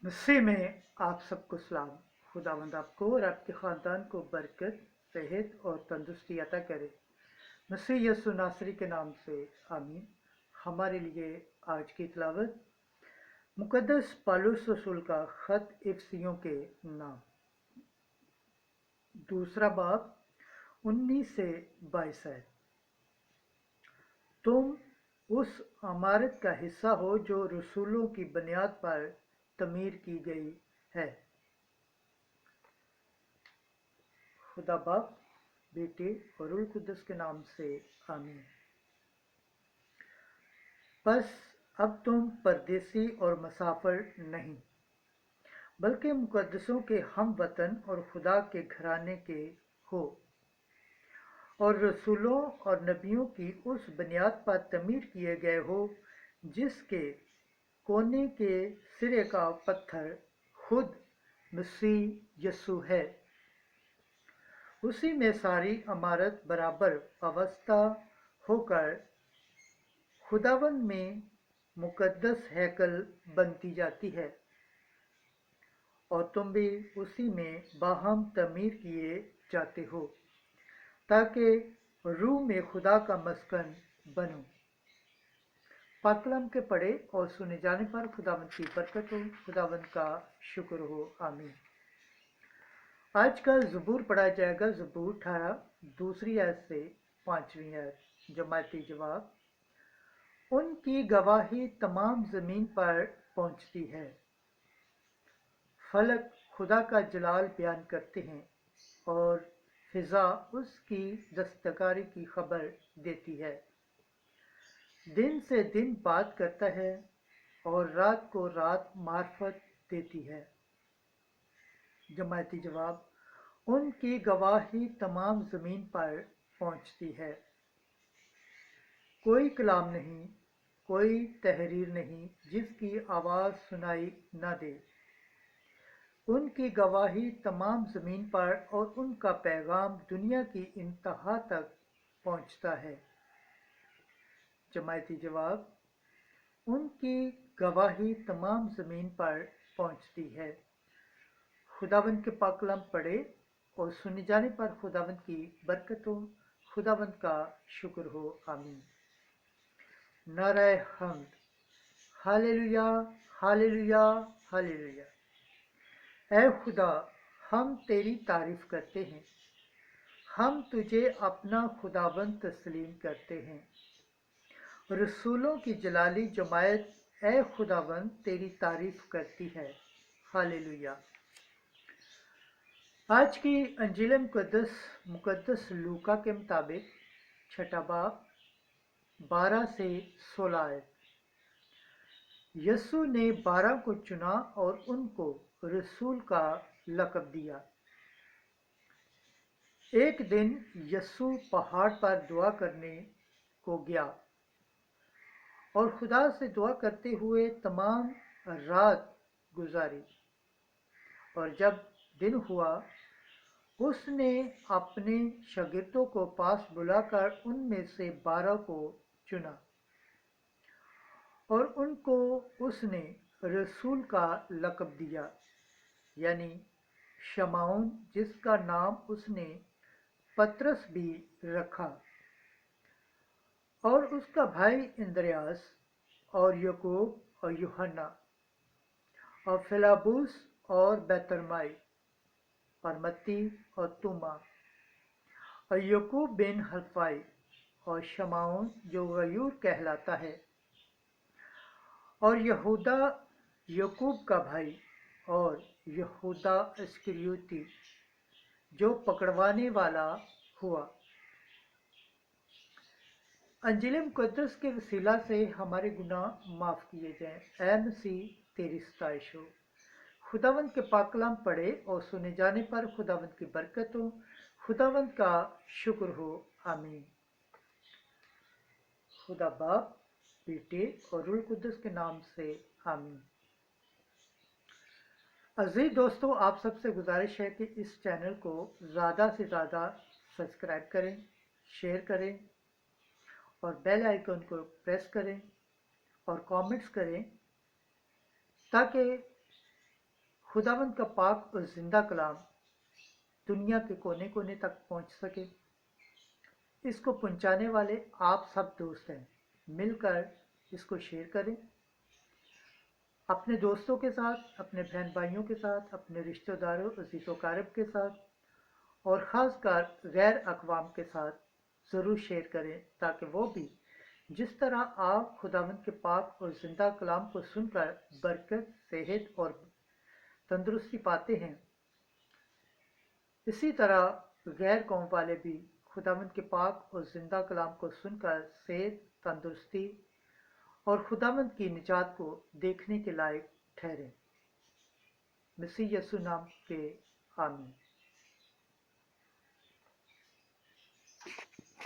मसीह में आप सबको सलाम। खुदावंद आपको और आपके ख़ानदान को बरकत, सेहत और तंदुरुस्ती अता करे। मसीह यीशु नासरी के नाम से आमीन। हमारे लिए आज की तिलावत मुक़द्दस पौलुस रसूल का ख़त इफिसियों के नाम, दूसरा बाब 19 से 22 है। तुम उस इमारत का हिस्सा हो जो रसूलों की बुनियाद पर तमीर की गई है। खुदा बाप, बेटे और रूह कुद्दस के नाम से आमीन। बस अब तुम परदेसी और मुसाफिर नहीं, बल्कि मुकद्दसों के हम वतन और खुदा के घराने के हो, और रसूलों और नबियों की उस बुनियाद पर तमीर किए गए हो जिसके कोने के सिरे का पत्थर खुद मसीह यीशु है। उसी में सारी इमारत बराबर अवस्था होकर खुदावन में मुकद्दस हैकल बनती जाती है, और तुम भी उसी में बाहम तमीर किए जाते हो ताकि रूह में खुदा का मस्कन बनो। पाकलम के पढ़े और सुने जाने पर खुदावंद की बरकत हो, खुदावंद का शुक्र हो। आमीन। आज का ज़बूर पढ़ा जाएगा, ज़बूर 18 दूसरी आयत से 5वीं आयत। जमाती जवाब, उनकी गवाही तमाम ज़मीन पर पहुँचती है। फलक खुदा का जलाल बयान करते हैं और फिजा उसकी दस्तकारी की खबर देती है। दिन से दिन बात करता है और रात को रात मार्फत देती है। जमाती जवाब, उनकी गवाही तमाम ज़मीन पर पहुँचती है। कोई कलाम नहीं, कोई तहरीर नहीं जिसकी आवाज़ सुनाई न दे। उनकी गवाही तमाम ज़मीन पर और उनका पैगाम दुनिया की इंतहा तक पहुँचता है। जमायती जवाब, उनकी गवाही तमाम ज़मीन पर पहुँचती है। खुदावंद के पाक कलाम पढ़े और सुने जाने पर खुदावंद की बरकत हो, खुदावंद का शुक्र हो। आमीन। नाराए हम्द। Hallelujah, hallelujah, hallelujah. ऐ खुदा, हम तेरी तारीफ करते हैं, हम तुझे अपना खुदाबंद तस्लीम करते हैं। रसूलों की जलाली जमायत ऐ खुदाबंद तेरी तारीफ करती है। हालेलुया। आज की अंजील मुकद्दस लूका के मुताबिक छठा बाब 12 से 16 आयत। यीशु ने 12 को चुना और उनको रसूल का लक़ब दिया। एक दिन यीशु पहाड़ पर दुआ करने को गया और खुदा से दुआ करते हुए तमाम रात गुजारी, और जब दिन हुआ उसने अपने शागिर्दों को पास बुलाकर उनमें से 12 को चुना और उनको उसने रसूल का लक़ब दिया, यानी शमौन, जिसका नाम उसने पतरस भी रखा, और उसका भाई इंद्रियास और याकूब और यूहन्ना और फिलिप्पुस और बरतुल्मै और मत्ती और तोमा और याकूब बिन हलफई और शमौन जो गयूर कहलाता है, और यहूदा याकूब का भाई, और यहूदा इस्करियोती जो पकड़वाने वाला हुआ। अंजील मुक़द्दस के वसीला से हमारे गुनाह माफ़ किए जाएं। ऐ मसीह तेरी सताइश हो। खुदावंद के पाक कलाम पढ़े और सुने जाने पर खुदावंद की बरकत हो, खुदावंद का शुक्र हो। आमीन। खुदा बाप, बेटे और रूह कुद्दस के नाम से आमीन। अजीज दोस्तों, आप सबसे गुजारिश है कि इस चैनल को ज़्यादा से ज़्यादा सब्सक्राइब करें, शेयर करें और बेल आइकन को प्रेस करें और कमेंट्स करें, ताकि खुदावंद का पाक और जिंदा कलाम दुनिया के कोने कोने तक पहुंच सके। इसको पहुंचाने वाले आप सब दोस्त हैं। मिलकर इसको शेयर करें अपने दोस्तों के साथ, अपने बहन भाइयों के साथ, अपने रिश्तेदारों, अजीज़ व क़ारिब के साथ और ख़ासकर गैर अक़वाम के साथ ज़रूर शेयर करें, ताकि वो भी जिस तरह आप खुदावंद के पाक और ज़िंदा कलाम को सुनकर बरकत, सेहत और तंदुरुस्ती पाते हैं, इसी तरह गैर कौम वाले भी खुदावंद के पाक और ज़िंदा कलाम को सुनकर सेहत, तंदुरुस्ती और खुदावंद की निजात को देखने के लायक ठहरे। मसीह यसू नाम के आमीन।